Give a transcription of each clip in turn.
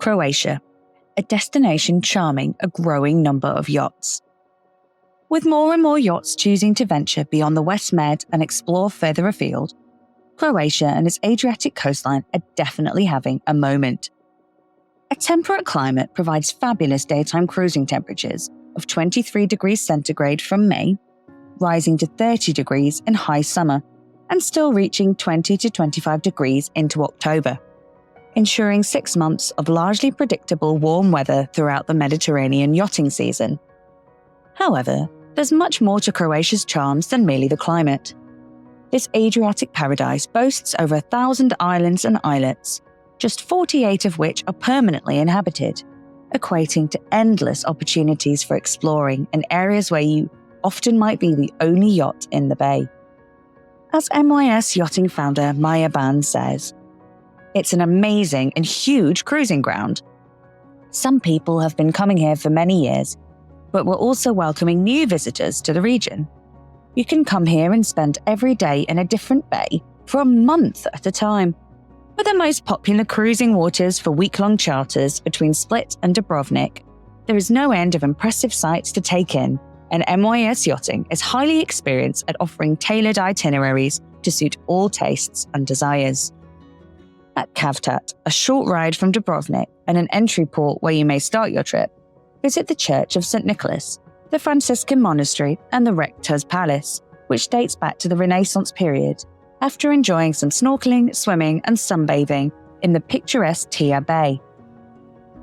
Croatia, a destination charming a growing number of yachts. With more and more yachts choosing to venture beyond the West Med and explore further afield, Croatia and its Adriatic coastline are definitely having a moment. A temperate climate provides fabulous daytime cruising temperatures of 23 degrees centigrade from May, rising to 30 degrees in high summer, and still reaching 20 to 25 degrees into October, ensuring 6 months of largely predictable warm weather throughout the Mediterranean yachting season. However, there's much more to Croatia's charms than merely the climate. This Adriatic paradise boasts over 1,000 islands and islets, just 48 of which are permanently inhabited, equating to endless opportunities for exploring in areas where you often might be the only yacht in the bay. As MYS Yachting founder Maja Ban says, "It's an amazing and huge cruising ground. Some people have been coming here for many years, but we're also welcoming new visitors to the region. You can come here and spend every day in a different bay for a month at a time. With the most popular cruising waters for week-long charters between Split and Dubrovnik, there is no end of impressive sights to take in, and MYS Yachting is highly experienced at offering tailored itineraries to suit all tastes and desires." At Kavtat, a short ride from Dubrovnik and an entry port where you may start your trip, visit the Church of St. Nicholas, the Franciscan Monastery and the Rector's Palace, which dates back to the Renaissance period, after enjoying some snorkeling, swimming and sunbathing in the picturesque Tia Bay.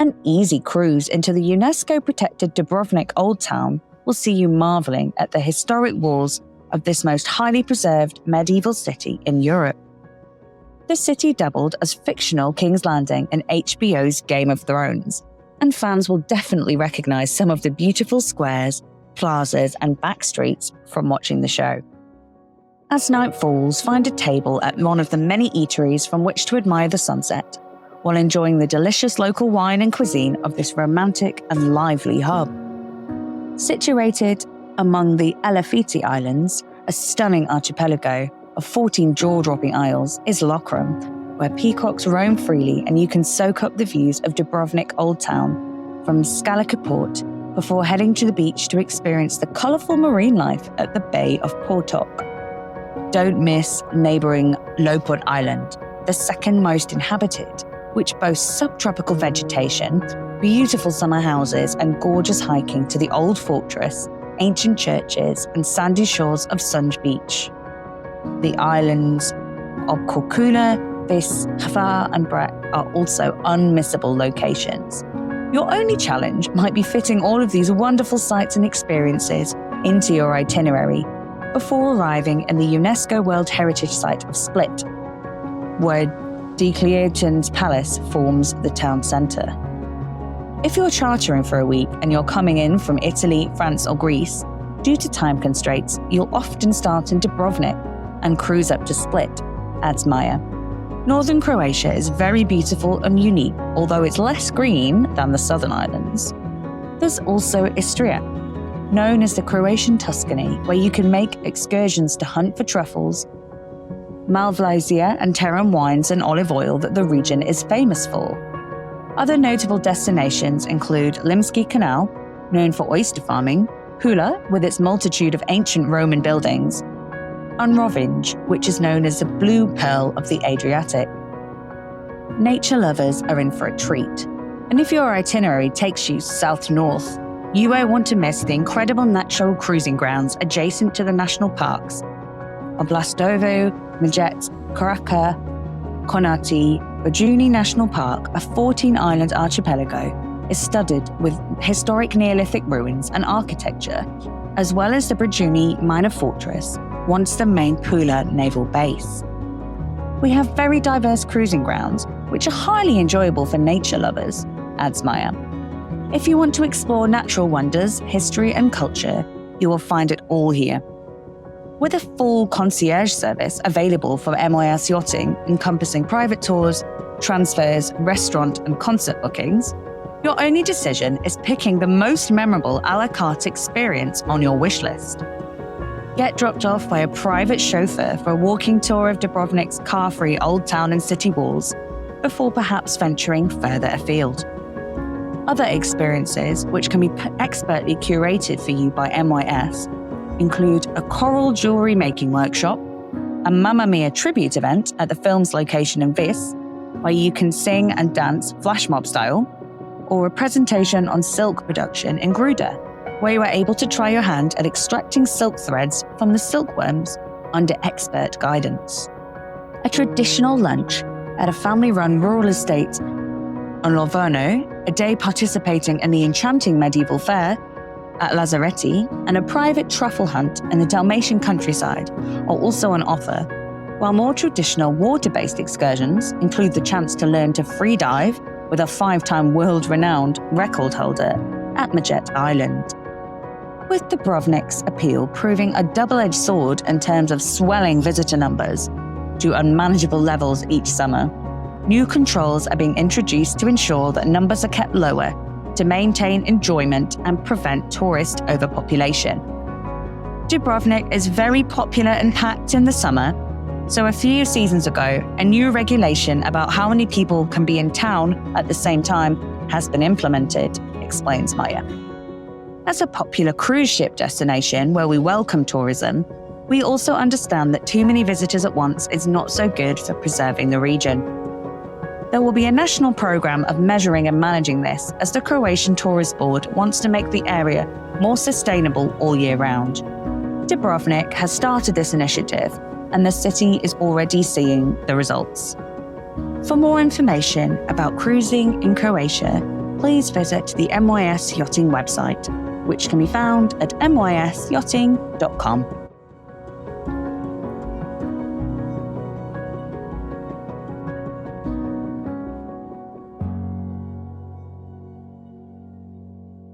An easy cruise into the UNESCO-protected Dubrovnik Old Town will see you marvelling at the historic walls of this most highly preserved medieval city in Europe. The city doubled as fictional King's Landing in HBO's Game of Thrones, and fans will definitely recognise some of the beautiful squares, plazas and back streets from watching the show. As night falls, find a table at one of the many eateries from which to admire the sunset, while enjoying the delicious local wine and cuisine of this romantic and lively hub. Situated among the Elefiti Islands, a stunning archipelago of 14 jaw-dropping isles, is Lokrum, where peacocks roam freely and you can soak up the views of Dubrovnik Old Town from Scaleka Port before heading to the beach to experience the colourful marine life at the Bay of Portok. Don't miss neighbouring Lopud Island, the second most inhabited, which boasts subtropical vegetation, beautiful summer houses and gorgeous hiking to the old fortress, ancient churches and sandy shores of Sunj Beach. The islands of Korčula, Vis, Hvar and Brač are also unmissable locations. Your only challenge might be fitting all of these wonderful sights and experiences into your itinerary before arriving in the UNESCO World Heritage Site of Split, where Diocletian's Palace forms the town centre. If you're chartering for a week and you're coming in from Italy, France or Greece, due to time constraints, you'll often start in Dubrovnik and cruise up to Split, adds Maja. Northern Croatia is very beautiful and unique, although it's less green than the southern islands. There's also Istria, known as the Croatian Tuscany, where you can make excursions to hunt for truffles, Malvasia and Teran wines and olive oil that the region is famous for. Other notable destinations include Limski Canal, known for oyster farming, Pula, with its multitude of ancient Roman buildings, and Rovinj, which is known as the blue pearl of the Adriatic. Nature lovers are in for a treat, and if your itinerary takes you south-north, you won't want to miss the incredible natural cruising grounds adjacent to the national parks of Lastovo, Majet, Koraka, Konati. Bajuni National Park, a 14-island archipelago, is studded with historic Neolithic ruins and architecture, as well as the Bajuni minor fortress, once the main Pula naval base. We have very diverse cruising grounds, which are highly enjoyable for nature lovers, adds Maja. If you want to explore natural wonders, history and culture, you will find it all here. With a full concierge service available for MYS Yachting, encompassing private tours, transfers, restaurant and concert bookings, your only decision is picking the most memorable a la carte experience on your wish list. Get dropped off by a private chauffeur for a walking tour of Dubrovnik's car-free old town and city walls, before perhaps venturing further afield. Other experiences, which can be expertly curated for you by MYS, include a coral jewellery making workshop, a Mamma Mia tribute event at the film's location in Vis, where you can sing and dance flash mob style, or a presentation on silk production in Gruda, where you are able to try your hand at extracting silk threads from the silkworms under expert guidance. A traditional lunch at a family-run rural estate on Loverno, a day participating in the enchanting medieval fair at Lazaretti, and a private truffle hunt in the Dalmatian countryside are also on offer, while more traditional water-based excursions include the chance to learn to free dive with a 5-time world-renowned record holder at Majet Island. With Dubrovnik's appeal proving a double-edged sword in terms of swelling visitor numbers to unmanageable levels each summer, new controls are being introduced to ensure that numbers are kept lower to maintain enjoyment and prevent tourist overpopulation. Dubrovnik is very popular and packed in the summer, so a few seasons ago, a new regulation about how many people can be in town at the same time has been implemented, explains Maja. As a popular cruise ship destination where we welcome tourism, we also understand that too many visitors at once is not so good for preserving the region. There will be a national program of measuring and managing this, as the Croatian Tourist Board wants to make the area more sustainable all year round. Dubrovnik has started this initiative, and the city is already seeing the results. For more information about cruising in Croatia, please visit the MYS Yachting website, which can be found at mysyachting.com.